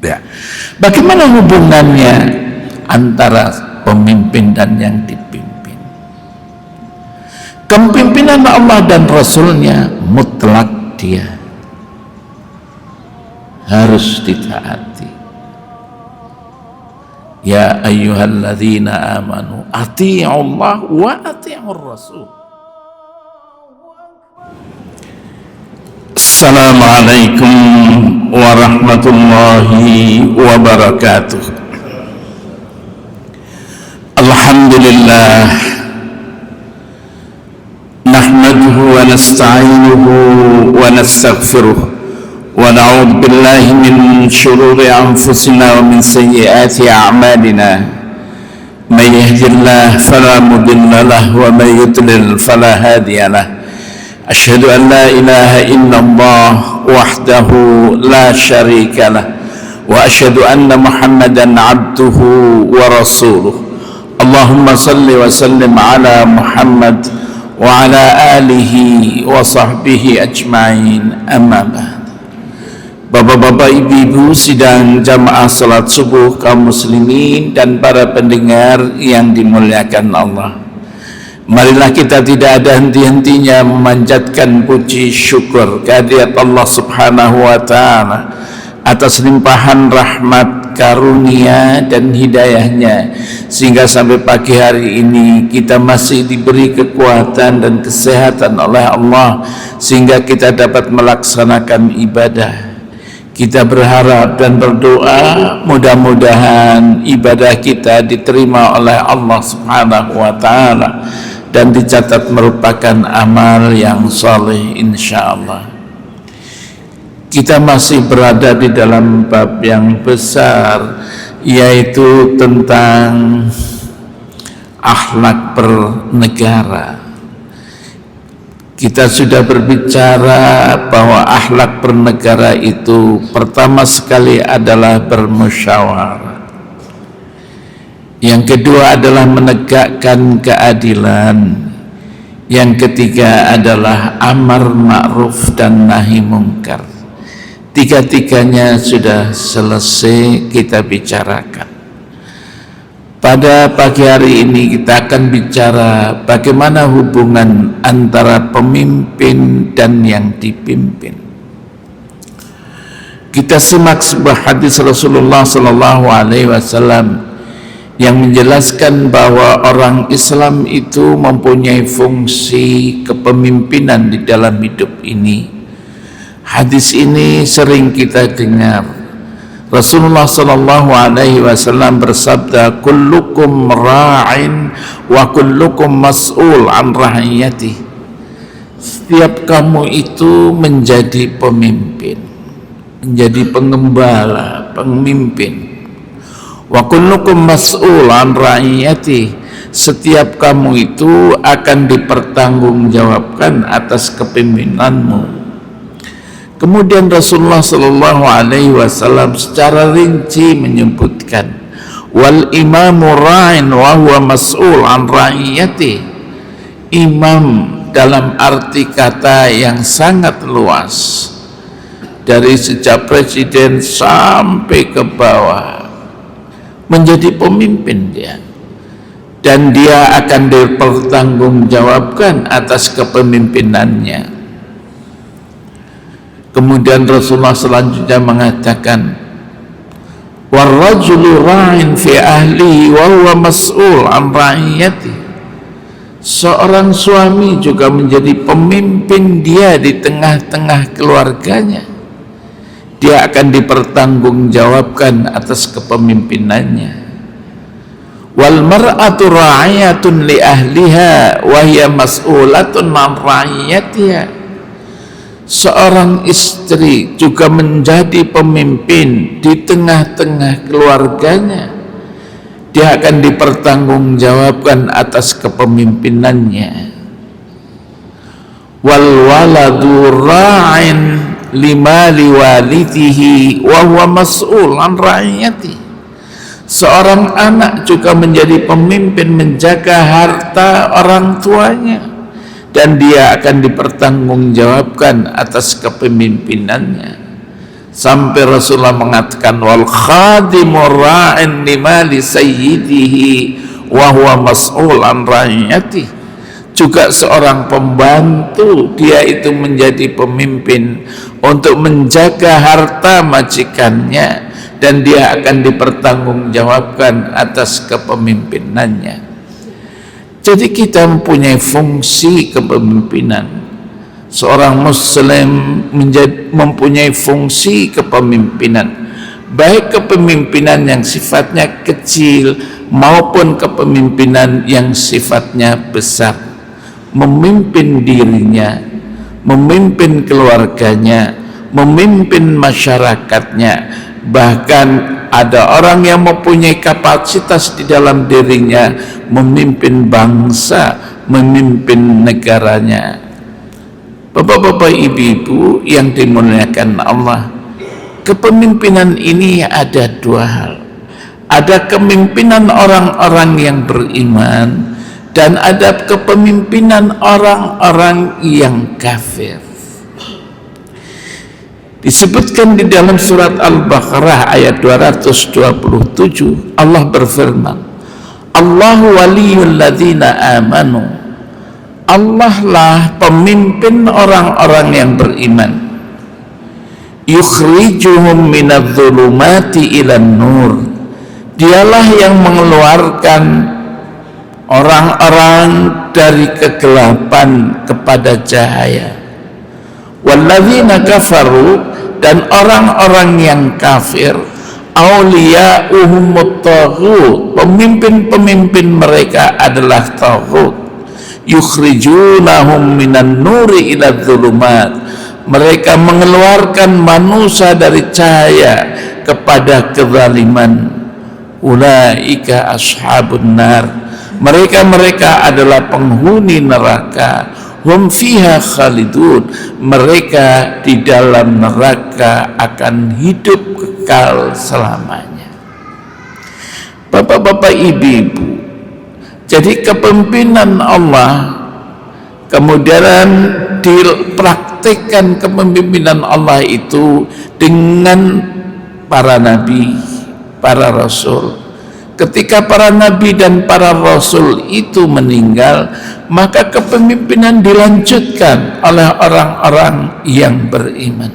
Ya. Bagaimana hubungannya antara pemimpin dan yang dipimpin? Kepemimpinan Allah dan Rasulnya mutlak dia harus ditaati. Ya ayyuhalladzina amanu ati'ullah wa ati'ur rasul. Assalamualaikum warahmatullahi wabarakatuh. Alhamdulillah nahmaduhu wa nasta'inuhu wa nastaghfiruh wa na'udzu billahi min shururi anfusina wa min sayyiati a'malina. May yahdihillahu fala mudilla lahu wa may yudlil fala hadiya lahu. Asyhadu an la ilaha illallah wahdahu la syarika lah wa asyhadu anna Muhammadan abduhu wa rasuluh. Allahumma salli wa sallim ala Muhammad wa ala alihi wa sahbihi ajma'in, amma ba'd. Bapak-bapak, ibu-ibu sidang jamaah salat subuh kaum muslimin dan para pendengar yang dimuliakan Allah, marilah kita tidak ada henti-hentinya memanjatkan puji syukur kehadirat Allah Subhanahu wa ta'ala atas limpahan rahmat, karunia dan hidayahnya, sehingga sampai pagi hari ini kita masih diberi kekuatan dan kesehatan oleh Allah sehingga kita dapat melaksanakan ibadah. Kita berharap dan berdoa mudah-mudahan ibadah kita diterima oleh Allah Subhanahu wa ta'ala dan dicatat merupakan amal yang saleh insyaallah. Kita masih berada di dalam bab yang besar, yaitu tentang akhlak bernegara. Kita sudah berbicara bahwa akhlak bernegara itu pertama sekali adalah bermusyawarah. Yang kedua adalah menegakkan keadilan. Yang ketiga adalah amar ma'ruf dan nahi mungkar. Tiga-tiganya sudah selesai kita bicarakan. Pada pagi hari ini kita akan bicara bagaimana hubungan antara pemimpin dan yang dipimpin. Kita simak sebuah hadis Rasulullah sallallahu alaihi wasallam yang menjelaskan bahwa orang Islam itu mempunyai fungsi kepemimpinan di dalam hidup ini. Hadis ini sering kita dengar. Rasulullah sallallahu alaihi wasallam bersabda, kullukum ra'in wa kullukum mas'ul an ra'iyati. Setiap kamu itu menjadi pemimpin, menjadi pengembala, pemimpin. Wa kullukum mas'ul an ra'iyati. Setiap kamu itu akan dipertanggungjawabkan atas kepemimpinanmu. Kemudian Rasulullah sallallahu alaihi wasallam secara rinci menyebutkan, wal imamu ra'in wa huwa mas'ul an ra'iyati. Imam dalam arti kata yang sangat luas, dari sejak presiden sampai ke bawah, menjadi pemimpin dia, dan dia akan dipertanggungjawabkan atas kepemimpinannya. Kemudian Rasulullah selanjutnya mengatakan, warrajulu ra'in fi ahlihi wa huwa mas'ul an ra'iyati. Seorang suami juga menjadi pemimpin dia di tengah-tengah keluarganya. Dia akan dipertanggungjawabkan atas kepemimpinannya. Wal mar'atu ra'iyatun li ahliha wa hiya mas'ulatun an ra'iyatiha. Seorang istri juga menjadi pemimpin di tengah-tengah keluarganya. Dia akan dipertanggungjawabkan atas kepemimpinannya. Wal waladu ra'in limali walidihi wa huwa mas'ul an ra'iyati. Seorang anak juga menjadi pemimpin menjaga harta orang tuanya. dan dia akan dipertanggungjawabkan atas kepemimpinannya. Sampai Rasulullah mengatakan, wal khadimu ra'in limali sayyidihi wa huwa mas'ul an ra'iyati. Juga seorang pembantu, dia itu menjadi pemimpin untuk menjaga harta majikannya, dan dia akan dipertanggungjawabkan atas kepemimpinannya. Jadi kita mempunyai fungsi kepemimpinan. Seorang muslim mempunyai fungsi kepemimpinan, baik kepemimpinan yang sifatnya kecil maupun kepemimpinan yang sifatnya besar. Memimpin dirinya, memimpin keluarganya, memimpin masyarakatnya. Bahkan ada orang yang mempunyai kapasitas di dalam dirinya memimpin bangsa, memimpin negaranya. Bapak-bapak, ibu-ibu yang dimuliakan Allah, kepemimpinan ini ada dua hal. Ada kepemimpinan orang-orang yang beriman, dan ada kepemimpinan orang-orang yang kafir. Disebutkan di dalam surat Al-Baqarah ayat 227, Allah berfirman, Allahu waliyul ladzina amanu. Allah lah pemimpin orang-orang yang beriman. Yukhrijuhum minadh-dhulumati ilan nur. Dialah yang mengeluarkan orang-orang dari kegelapan kepada cahaya. Walladzina kafaru, dan orang-orang yang kafir, awliya'uhumut taghut, pemimpin-pemimpin mereka adalah taghut. Yukhrijunahum minan nuri ila dhulumat, mereka mengeluarkan manusia dari cahaya kepada kezaliman. Ulaika ashabun nar, mereka adalah penghuni neraka. Hum fiha khalidun, mereka di dalam neraka akan hidup kekal selamanya. Bapak-bapak, ibu-ibu, jadi kepemimpinan Allah, kemudian dipraktikkan kepemimpinan Allah itu dengan para nabi, para rasul. Ketika para nabi dan para rasul itu meninggal, maka kepemimpinan dilanjutkan oleh orang-orang yang beriman.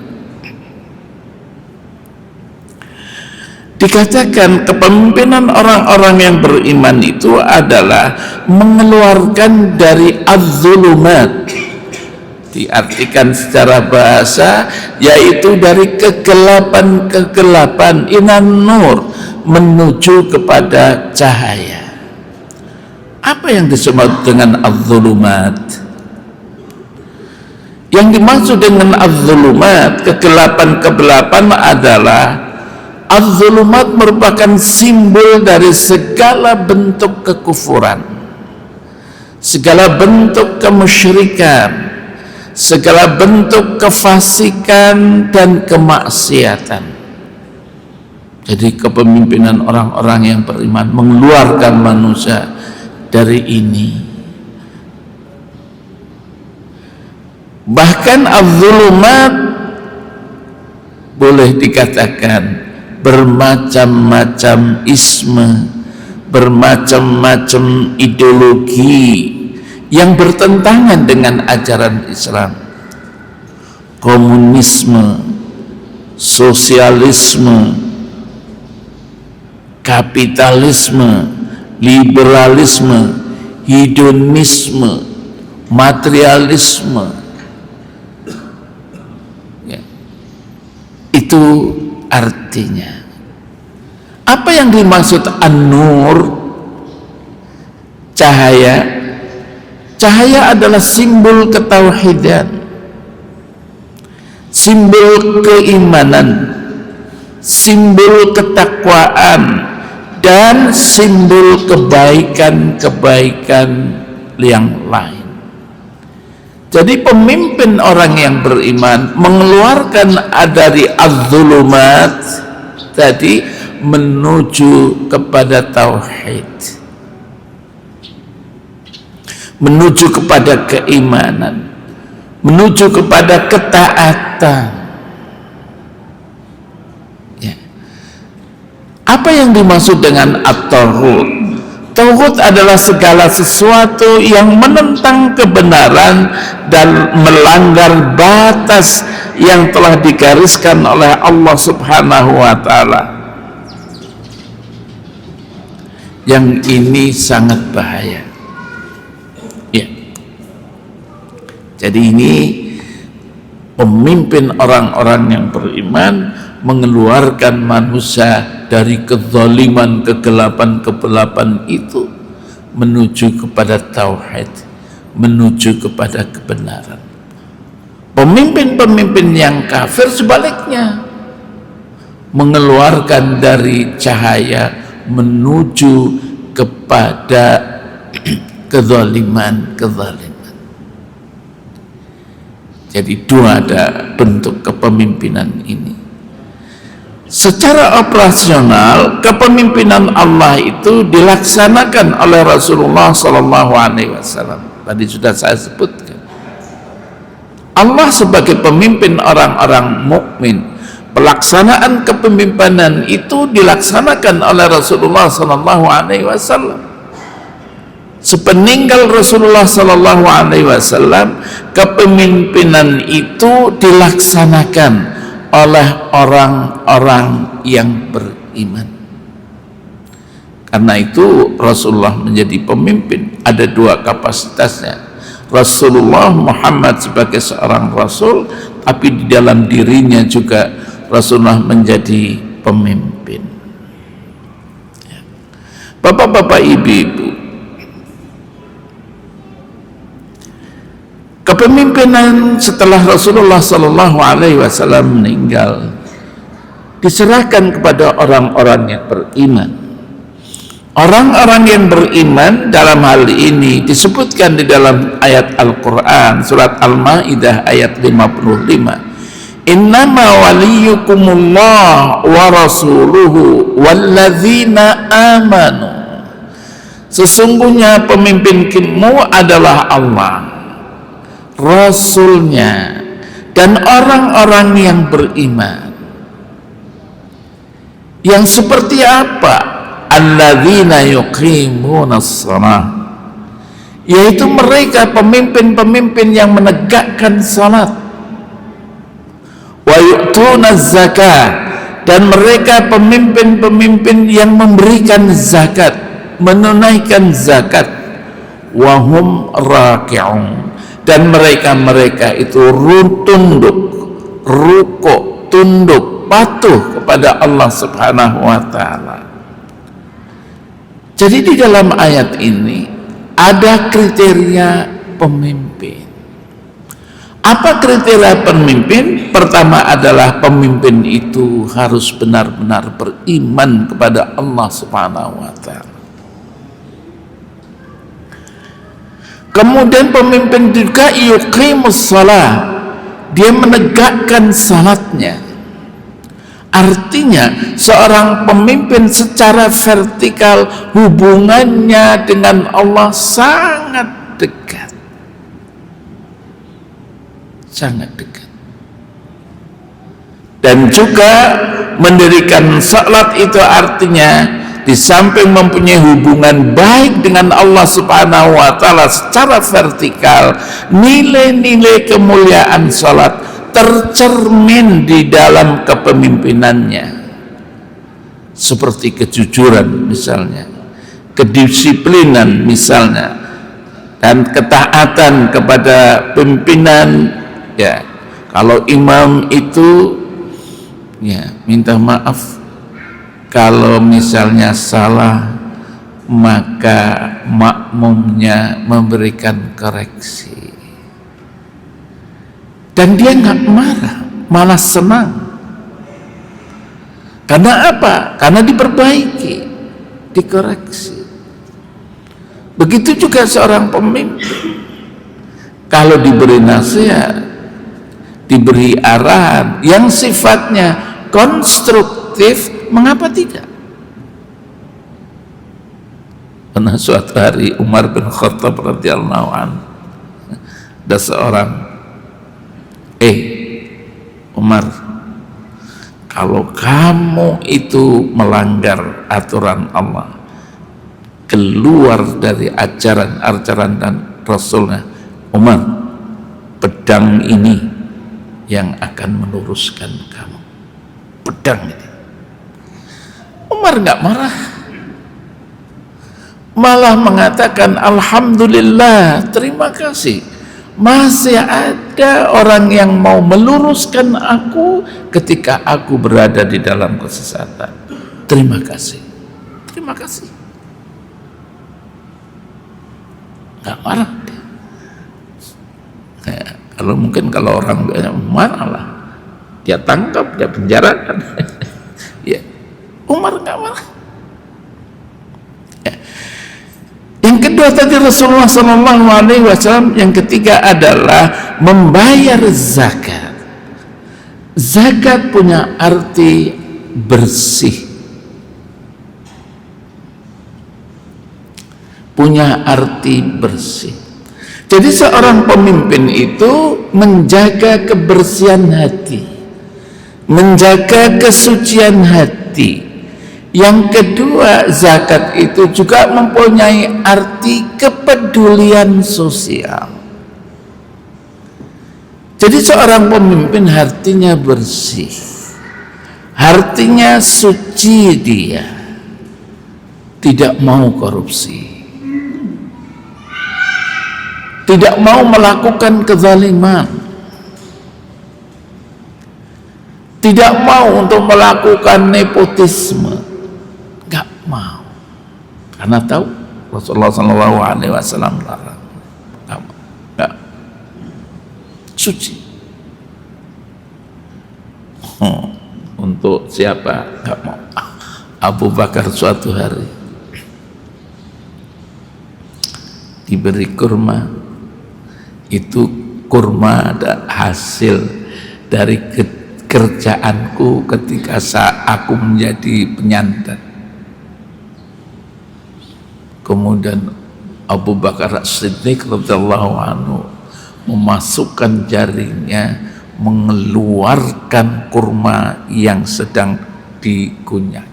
Dikatakan kepemimpinan orang-orang yang beriman itu adalah mengeluarkan dari az-zulumat. Diartikan secara bahasa, yaitu dari kegelapan inan nur, menuju kepada cahaya. Apa yang disebut dengan az-zulumat? Yang dimaksud dengan az-zulumat, kegelapan adalah az-zulumat merupakan simbol dari segala bentuk kekufuran, segala bentuk kemusyrikan, segala bentuk kefasikan dan kemaksiatan. Jadi kepemimpinan orang-orang yang beriman mengeluarkan manusia dari ini. Bahkan az-zulumat boleh dikatakan bermacam-macam isme, bermacam-macam ideologi yang bertentangan dengan ajaran Islam. Komunisme, sosialisme, kapitalisme, liberalisme, hedonisme, materialisme, ya. Itu artinya. Apa yang dimaksud an-nur? Cahaya. Cahaya adalah simbol ketauhidan, simbol keimanan, simbol ketakwaan, dan simbol kebaikan-kebaikan yang lain. Jadi pemimpin orang yang beriman mengeluarkan dari az-zulumat tadi menuju kepada tauhid. menuju kepada keimanan, menuju kepada ketaatan. Ya. Apa yang dimaksud dengan at-tauhid? Tauhid adalah segala sesuatu yang menentang kebenaran dan melanggar batas yang telah digariskan oleh Allah Subhanahu wa Ta'ala. Yang ini sangat bahaya. Ya. Jadi ini pemimpin orang-orang yang beriman mengeluarkan manusia dari kezaliman, kegelapan itu menuju kepada tauhid, menuju kepada kebenaran. Pemimpin-pemimpin yang kafir sebaliknya mengeluarkan dari cahaya menuju kepada kezaliman. Jadi dua ada bentuk kepemimpinan ini. Secara operasional kepemimpinan Allah itu dilaksanakan oleh Rasulullah SAW. Tadi sudah saya sebutkan. Allah sebagai pemimpin orang-orang mukmin, pelaksanaan kepemimpinan itu dilaksanakan oleh Rasulullah SAW. Sepeninggal Rasulullah SAW, kepemimpinan itu dilaksanakan oleh orang-orang yang beriman. Karena itu Rasulullah menjadi pemimpin ada dua kapasitasnya. Rasulullah Muhammad sebagai seorang Rasul, tapi di dalam dirinya juga Rasulullah menjadi pemimpin. Bapak-bapak, ibu-ibu, kepemimpinan setelah Rasulullah SAW meninggal diserahkan kepada orang-orang yang beriman. Orang-orang yang beriman dalam hal ini disebutkan di dalam ayat Al-Quran surat Al-Ma'idah ayat 55. Innama waliyukumullah wa rasuluhu walladzina amanu. Sesungguhnya pemimpinmu adalah Allah, Rasulnya, dan orang-orang yang beriman. Yang seperti apa? Alladzina yuqimunas shalah, yaitu mereka pemimpin-pemimpin yang menegakkan salat. Wa yu'tunaz zakah, dan mereka pemimpin-pemimpin yang memberikan zakat, menunaikan zakat. Wa hum raki'un, dan mereka itu tunduk, rukuk, tunduk, patuh kepada Allah Subhanahu wa Ta'ala. Jadi di dalam ayat ini ada kriteria pemimpin. Apa kriteria pemimpin? Pertama adalah pemimpin itu harus benar-benar beriman kepada Allah Subhanahu wa Ta'ala. Kemudian pemimpin juga yuqimus shalah, dia menegakkan salatnya. Artinya seorang pemimpin secara vertikal hubungannya dengan Allah sangat dekat, sangat dekat. Dan juga mendirikan salat itu artinya di samping mempunyai hubungan baik dengan Allah Subhanahu wa Ta'ala secara vertikal, nilai-nilai kemuliaan salat tercermin di dalam kepemimpinannya, seperti kejujuran misalnya, kedisiplinan misalnya, dan ketaatan kepada pimpinan. Ya, kalau imam itu ya minta maaf kalau misalnya salah, maka makmumnya memberikan koreksi. Dan dia nggak marah, malah senang. Karena apa? Karena diperbaiki, dikoreksi. Begitu juga seorang pemimpin. Kalau diberi nasihat, diberi arahan yang sifatnya konstruktif, mengapa tidak? Pernah suatu hari Umar bin Khattab radhiyallahu anhu, ada seorang, Umar, kalau kamu itu melanggar aturan Allah, keluar dari ajaran dan Rasulnya, Umar, pedang ini yang akan meluruskan kamu. Pedang ini. Umar nggak marah, malah mengatakan alhamdulillah, terima kasih, masih ada orang yang mau meluruskan aku ketika aku berada di dalam kesesatan. Terima kasih, terima kasih. Nggak marah dia. Kalau mungkin kalau orang marah lah, dia tangkap, dia penjarakan. Ya, Umar nggak marah. Ya. Yang kedua tadi Rasulullah SAW, yang ketiga adalah membayar zakat. Zakat punya arti bersih, punya arti bersih. Jadi seorang pemimpin itu menjaga kebersihan hati, menjaga kesucian hati. Yang kedua, zakat itu juga mempunyai arti kepedulian sosial. Jadi seorang pemimpin hatinya bersih, hatinya suci, dia tidak mau korupsi, tidak mau melakukan kezaliman, tidak mau untuk melakukan nepotisme, nggak mau, karena tahu Rasulullah SAW larang. Nggak suci. Untuk siapa? Nggak mau. Abu Bakar suatu hari diberi kurma. Itu kurma ada hasil dari kerjaanku ketika aku menjadi penyantet. Kemudian Abu Bakar As-Siddiq radhiyallahu anhu memasukkan jarinya, mengeluarkan kurma yang sedang dikunyah,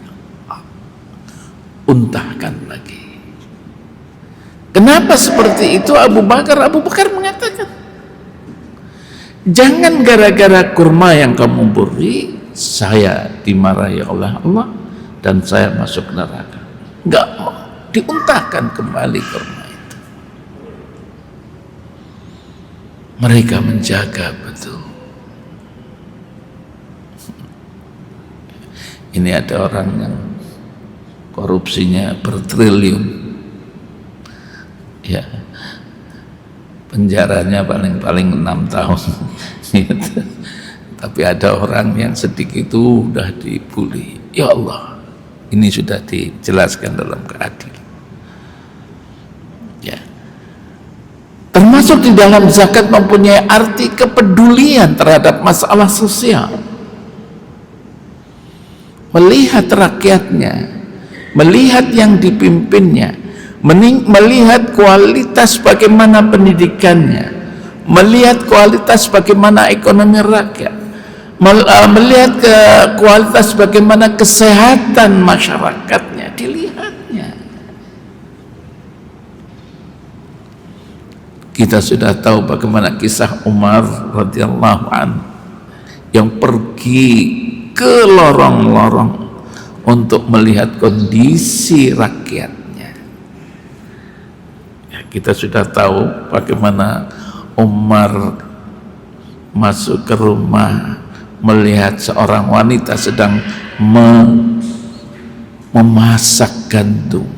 untahkan lagi. Kenapa seperti itu Abu Bakar? Abu Bakar mengatakan, jangan gara-gara kurma yang kamu beri saya dimarahi oleh Allah dan saya masuk neraka. Enggak mau, diuntahkan kembali kurma itu. Mereka menjaga betul. Ini ada orang yang korupsinya bertriliun, ya, penjaranya paling 6 tahun gitu. Tapi ada orang yang sedikit itu udah dibully. Ya Allah, ini sudah dijelaskan dalam keadilan, ya. Termasuk di dalam zakat mempunyai arti kepedulian terhadap masalah sosial, melihat rakyatnya, melihat yang dipimpinnya, melihat kualitas bagaimana pendidikannya, melihat kualitas bagaimana ekonomi rakyat, melihat kualitas bagaimana kesehatan masyarakatnya, dilihatnya. Kita sudah tahu bagaimana kisah Umar radhiyallahu anhu yang pergi ke lorong-lorong untuk melihat kondisi rakyat. Kita sudah tahu bagaimana Umar masuk ke rumah, melihat seorang wanita sedang memasak gandum,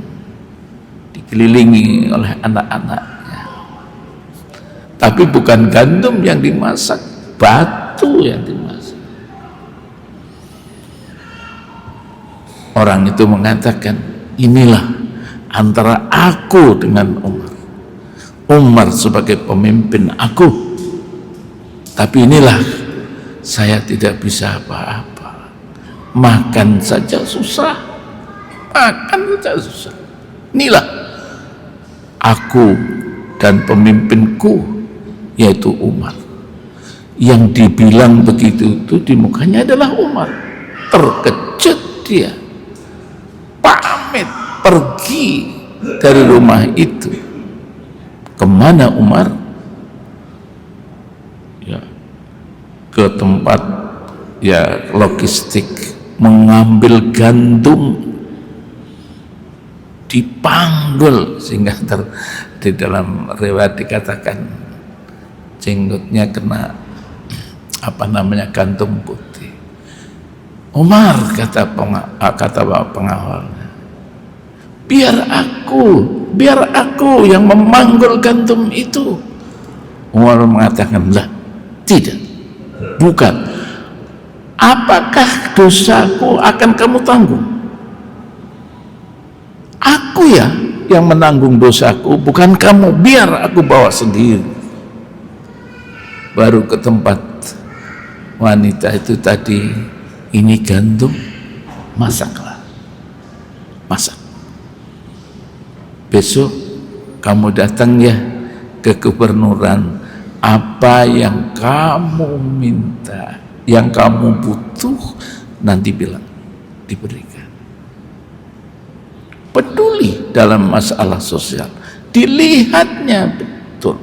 dikelilingi oleh anak-anaknya. Tapi bukan gandum yang dimasak, batu yang dimasak. Orang itu mengatakan, inilah antara aku dengan Umar. Umar sebagai pemimpin aku, tapi inilah saya tidak bisa apa-apa. Makan saja susah, makan saja susah. Inilah aku dan pemimpinku yaitu Umar. Yang dibilang begitu itu di mukanya adalah Umar. Terkejut dia, pamit pergi dari rumah itu. Kemana Umar? Ya, ke tempat ya logistik, mengambil gandum, dipanggul sehingga di dalam riwayat dikatakan jenggotnya kena gandum putih. Umar, kata pengawalnya, biar aku yang memanggul gandum itu. Umar mengatakan, lah, tidak, bukan. Apakah dosaku akan kamu tanggung? Aku ya yang menanggung dosaku, bukan kamu. Biar aku bawa sendiri. Baru ke tempat wanita itu tadi, ini gandum, masaklah, masak. Besok kamu datang ya ke gubernuran, apa yang kamu minta, yang kamu butuh, nanti bilang, diberikan. Peduli dalam masalah sosial, dilihatnya betul.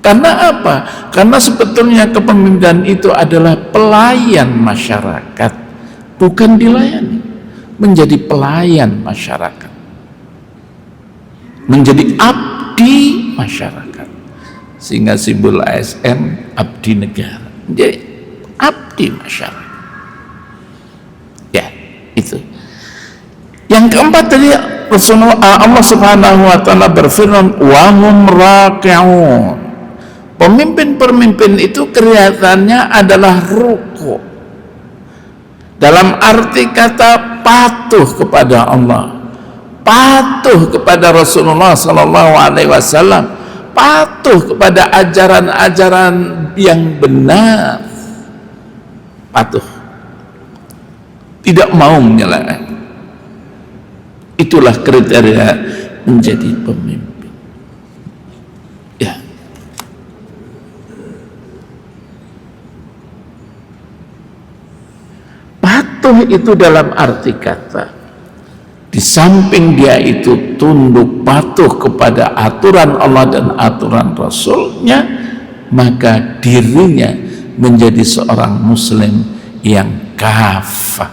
Karena apa? Karena sebetulnya kepemimpinan itu adalah pelayan masyarakat, bukan dilayani. Menjadi pelayan masyarakat, menjadi abdi masyarakat. Sehingga simbol ASN, abdi negara, menjadi abdi masyarakat. Ya, itu. Yang keempat tadi, Allah Subhanahu wa taala berfirman, wa hum raki'un. Pemimpin-pemimpin itu kelihatannya adalah ruku, dalam arti kata patuh kepada Allah, patuh kepada Rasulullah sallallahu alaihi wasallam, patuh kepada ajaran-ajaran yang benar, patuh, tidak mau menyeleweng. Itulah kriteria menjadi pemimpin. Ya. Patuh itu dalam arti kata, di samping dia itu tunduk patuh kepada aturan Allah dan aturan Rasulnya, maka dirinya menjadi seorang muslim yang kafah.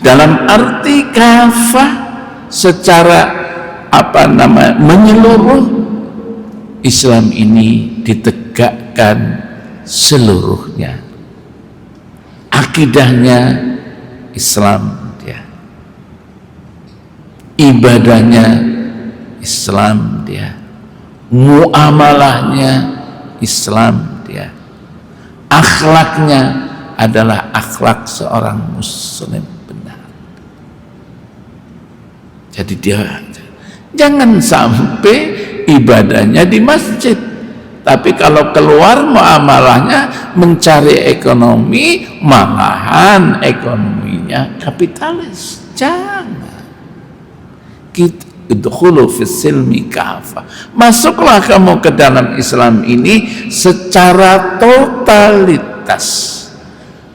Dalam arti kafah secara menyeluruh, Islam ini ditegakkan seluruhnya. Akidahnya Islam dia, ibadahnya Islam dia, muamalahnya Islam dia, akhlaknya adalah akhlak seorang muslim benar. Jadi dia jangan sampai ibadahnya di masjid, tapi kalau keluar muamalahnya mencari ekonomi, malahan ekonominya kapitalis. Jangan. Idkhulu fis silmi kafah. Masuklah kamu ke dalam Islam ini secara totalitas.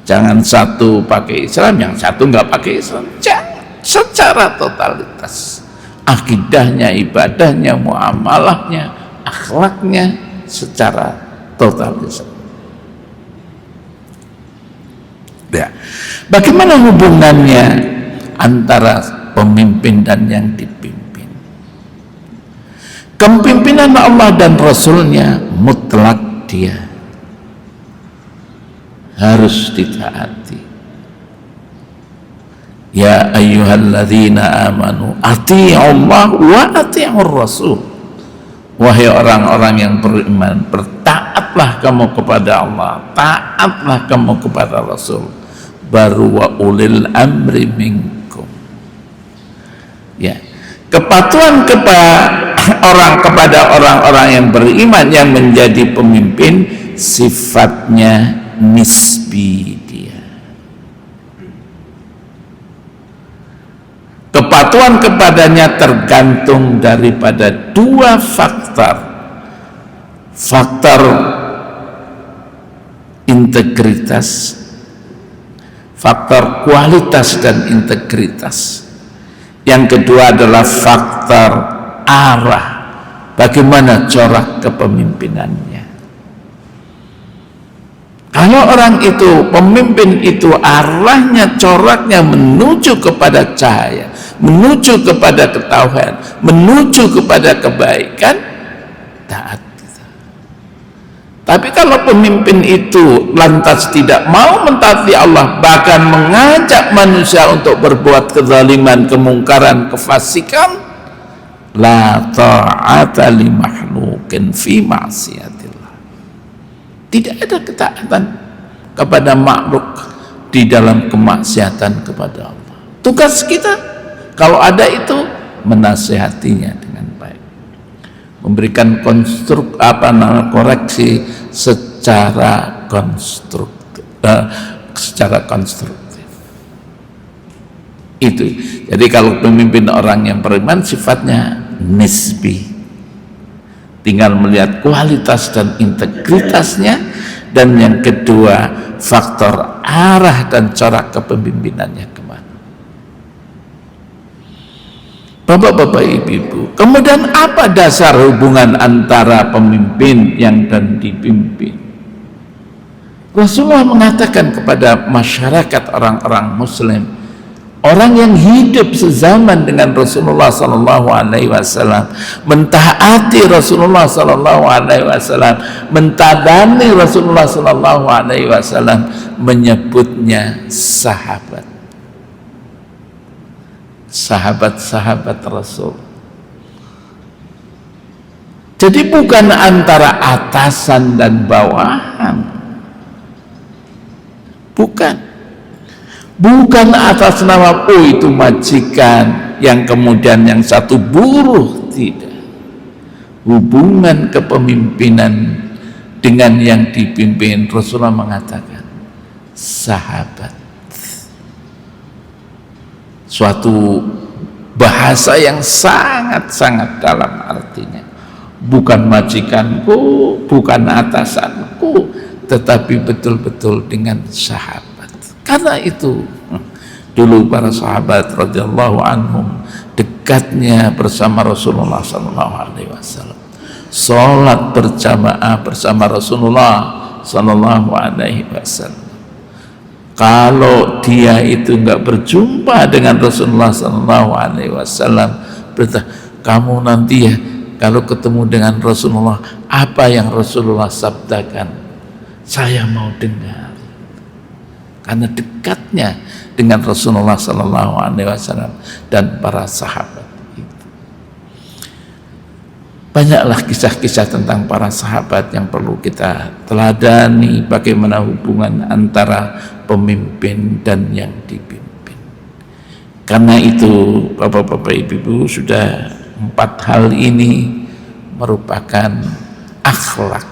Jangan satu pakai Islam, yang satu nggak pakai Islam. Jangan, secara totalitas. Akidahnya, ibadahnya, muamalahnya, akhlaknya secara totalitas. Ya. Bagaimana hubungannya antara pemimpin dan yang dipimpin? Kepemimpinan Allah dan Rasulnya mutlak dia harus ditaati. Ya ayyuhalladzina amanu ati'ullah wa ati'ur rasul. Wahai orang-orang yang beriman, bertaatlah kamu kepada Allah, taatlah kamu kepada Rasul. Baru wa ulil amri minkum. Ya, kepatuhan kepada orang-orang yang beriman yang menjadi pemimpin sifatnya nisbi dia. Kepatuhan ketakwaan kepadanya tergantung daripada dua faktor. Faktor integritas, faktor kualitas dan integritas. Yang kedua adalah faktor arah, bagaimana corak kepemimpinannya. Kalau orang itu, pemimpin itu arahnya, coraknya menuju kepada cahaya, menuju kepada ketahuan, menuju kepada kebaikan, taat kita. Tapi kalau pemimpin itu lantas tidak mau mentaati Allah, bahkan mengajak manusia untuk berbuat kezaliman, kemungkaran, kefasikan, la ta'ata li makhluqin fi ma'siyatillah. Tidak ada ketaatan kepada makhluk di dalam kemaksiatan kepada Allah. Tugas kita kalau ada itu menasihatinya dengan baik, memberikan koreksi secara konstruktif, Itu. Jadi kalau pemimpin orang yang beriman sifatnya nisbi, tinggal melihat kualitas dan integritasnya, dan yang kedua faktor arah dan corak kepemimpinannya kemana. Bapak-bapak, ibu-ibu, kemudian apa dasar hubungan antara pemimpin yang dan dipimpin? Rasulullah mengatakan kepada masyarakat orang-orang muslim, orang yang hidup sezaman dengan Rasulullah sallallahu alaihi wasallam, mentaati Rasulullah sallallahu alaihi wasallam, mentadani Rasulullah sallallahu alaihi wasallam, menyebutnya sahabat. Sahabat-sahabat Rasul. Jadi bukan antara atasan dan bawahan. Bukan atas nama itu majikan, yang kemudian yang satu buruh. Tidak. Hubungan kepemimpinan dengan yang dipimpin, Rasulullah mengatakan sahabat. Suatu bahasa yang sangat-sangat dalam artinya. Bukan majikanku, bukan atasanku, tetapi betul-betul dengan sahabat. Karena itu dulu para sahabat radhiyallahu anhum dekatnya bersama Rasulullah sallallahu alaihi wasallam, salat berjamaah bersama Rasulullah sallallahu alaihi wasallam. Kalau dia itu enggak berjumpa dengan Rasulullah sallallahu alaihi wasallam, berarti kamu nanti ya kalau ketemu dengan Rasulullah, apa yang Rasulullah sabdakan saya mau dengar. Karena dekatnya dengan Rasulullah sallallahu alaihi wasallam dan para sahabat itu. Banyaklah kisah-kisah tentang para sahabat yang perlu kita teladani, bagaimana hubungan antara pemimpin dan yang dipimpin. Karena itu Bapak-bapak Ibu-ibu, sudah 4 hal ini merupakan akhlak,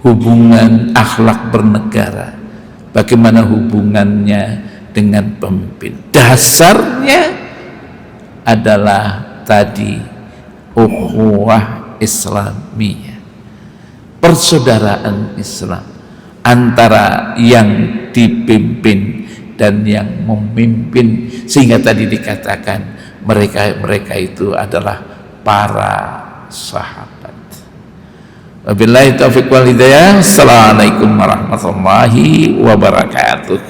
hubungan akhlak bernegara. Bagaimana hubungannya dengan pemimpin? Dasarnya adalah tadi ukhuwah Islamiyah, persaudaraan Islam antara yang dipimpin dan yang memimpin, sehingga tadi dikatakan mereka itu adalah para sahabat. Wabillahi taufiq wal hidayah. Assalamualaikum warahmatullahi wabarakatuh.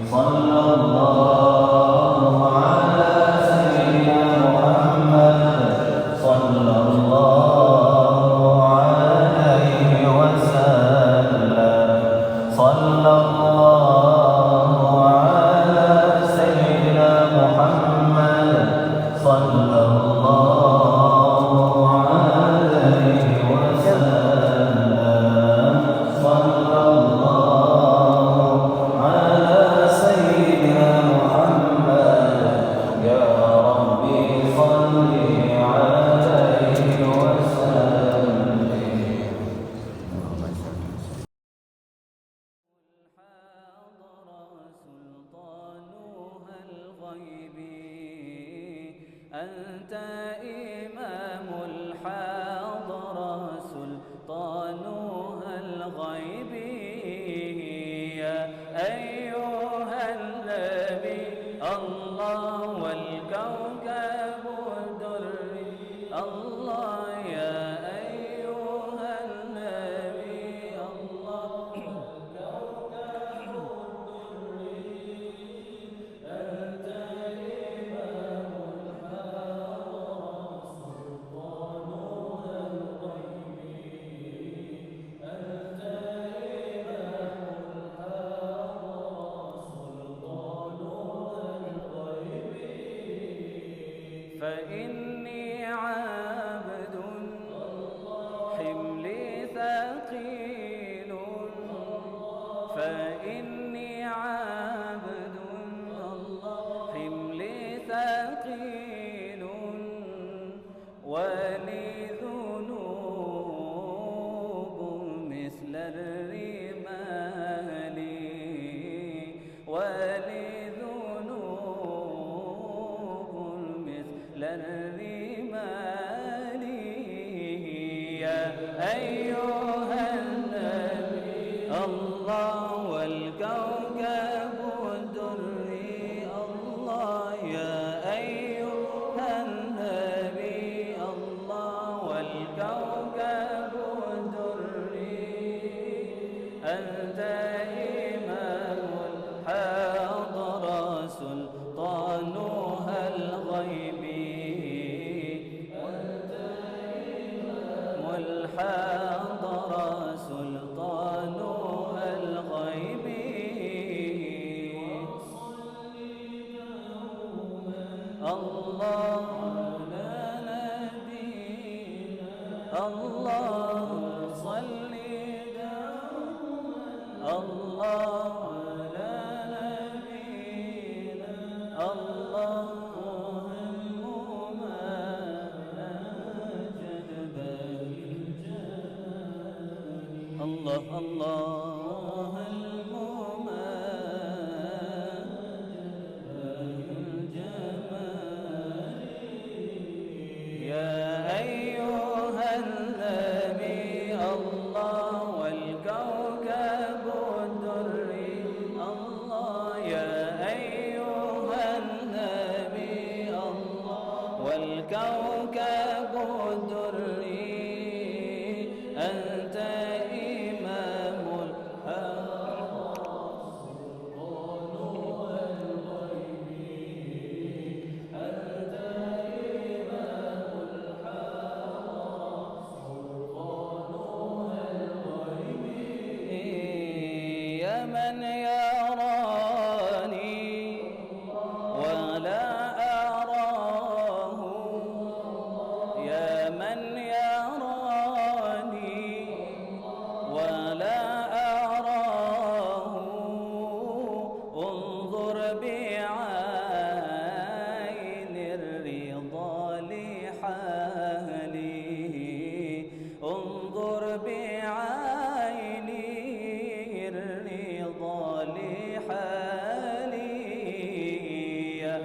صلى الله أنت إمام الحضرة سلطانها الغيبي يا أيها النبي الله والكوكب الدري الله يا أيها النبي الله والكوكب الدري أنت إمام الحضرة سلطانها الغيبي أنت إمام الحضرة سلطانها الغيبي فإني عبد حملي ثقيل فإني عبد حملي ثقيل ولي ذنوب مثل الرمال ولي ذنوب مثل الرمال يا أيها النبي الله والكوكب الدري الله يا أيها النبي الله والكوكب الدري أنت إمام الحضرة سلطانها الغيبي أنت إمام الحضرة سلطانها الغيبي الله على نبينا الله صل الله على نبينا الله هموما جذب الجمال الله الله هموما يا أيها النبي الله والكوكب الدري الله يا أيها النبي الله والكوكب الدري أنت إمام الحضرة سلطانها الغيبي أنت إمام الحضرة سلطانها الغيبي يا من يراني ولا أراه يا من يراني ولا أراه انظر بعين الرضا لحالي انظر بعين الرضا لحالي يا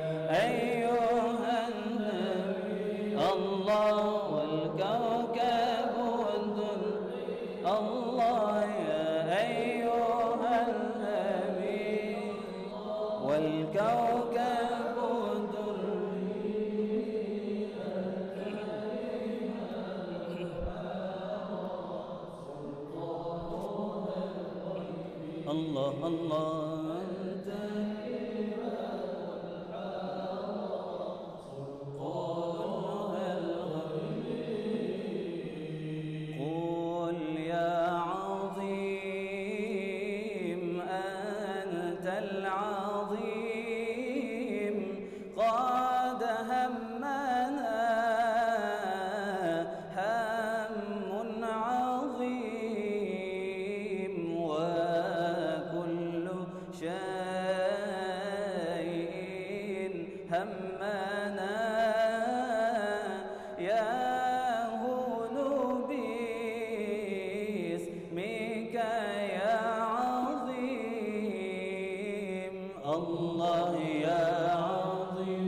أيها النبي الله والكوكب الدري الله يا أيها النبي والكوكب الدري الله الله أنت قل يا عظيم أنت العظيم قاد همنا هم عظيم وكل شيء همنا يهون باسمك يا عظيم الله يا عظيم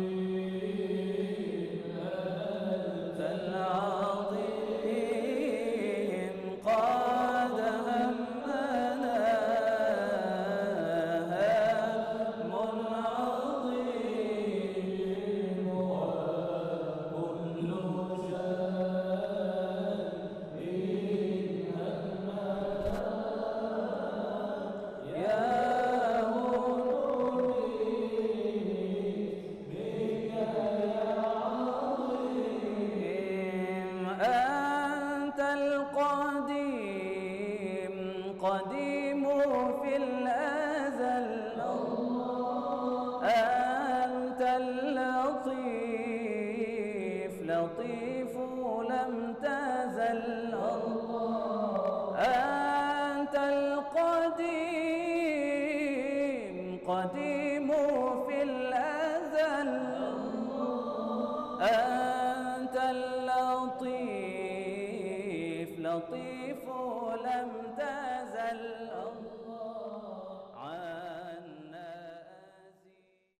لطيف لطيف لم تزل أنت القديم قديم في الأزل أنت اللطيف لطيف لم تزل